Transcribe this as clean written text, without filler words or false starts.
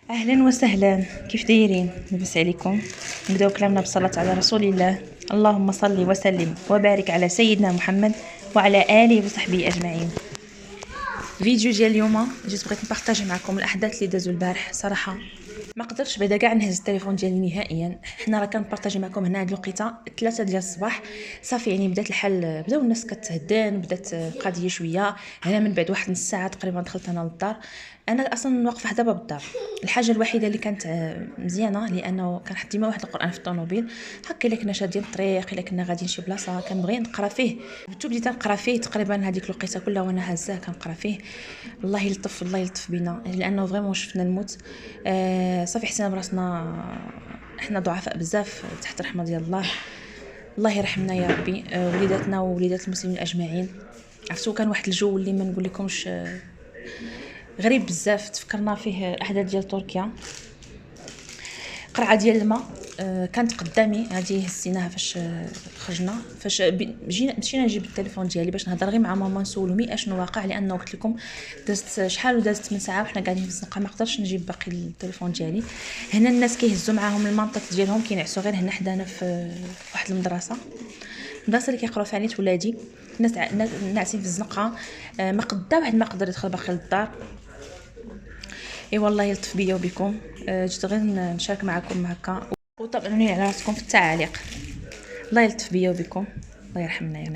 اهلا وسهلا، كيف دايرين؟ لاباس عليكم؟ نبداو كلامنا بالصلاه على رسول الله. اللهم صل وسلم وبارك على سيدنا محمد وعلى اله وصحبه اجمعين. فيديو ديال اليوم جيت بغيت نبارطاجي معكم الاحداث اللي دازوا البارح. صراحه ما قدرتش بعدا كاع نهز التليفون ديالي نهائيا. حنا راه كنبارطاجي معكم هنا هاد الوقيته 3 ديال الصباح. صافي يعني بدات الحال، بداو الناس كتهدان، بدات القضيه شويه. هنا من بعد واحد نص ساعه تقريبا دخلت انا للدار. انا اصلا واقفه حدا باب الدار. الحاجه الوحيده اللي كانت مزيانه لانه كنحط ديما واحد القران في الطوموبيل هكا، الا كنا شادين الطريق، الا كنا غاديين شي بلاصه كنبغي نقرا فيه. بديت نقرا فيه تقريبا هذيك الوقيته كلها وانا هازاه كنقرا فيه. الله يلطف الله يلطف بينا لانه فريمون شفنا الموت. صافي حسنا براسنا احنا ضعفاء بزاف تحت الرحمه ديال الله. الله يرحمنا يا ربي. وليداتنا ووليدات المسلمين اجمعين. عرفتوا كان واحد الجو اللي ما نقول لكمش، غريب بزاف. تفكرنا فيه احداث ديال تركيا. قرعه ديال الماء كانت قدامي، هذه هزيناها فاش خرجنا، فاش مشينا نجيب التليفون ديالي باش نهضر غير مع ماما نسولو مي اشنو واقع، لانه قلت لكم دازت شحال ودازت من ساعه وحنا قاعدين في الزنقه، ما قدرتش نجيب باقي التليفون ديالي. هنا الناس كيهزوا معاهم المنطق ديالهم كينعسوا غير هنا حدانا في واحد المدرسه اللي كيقراو فيها نيت ولادي. الناس ناعسين في الزنقه. ما قدا واحد ما قدر يدخل باقي للدار. اي والله يلطف بيا وبكم. جيت غير نشارك معكم هكا، وطمنوني على راسكم في التعاليق. الله يلطف بيا وبكم، الله يرحمنا يا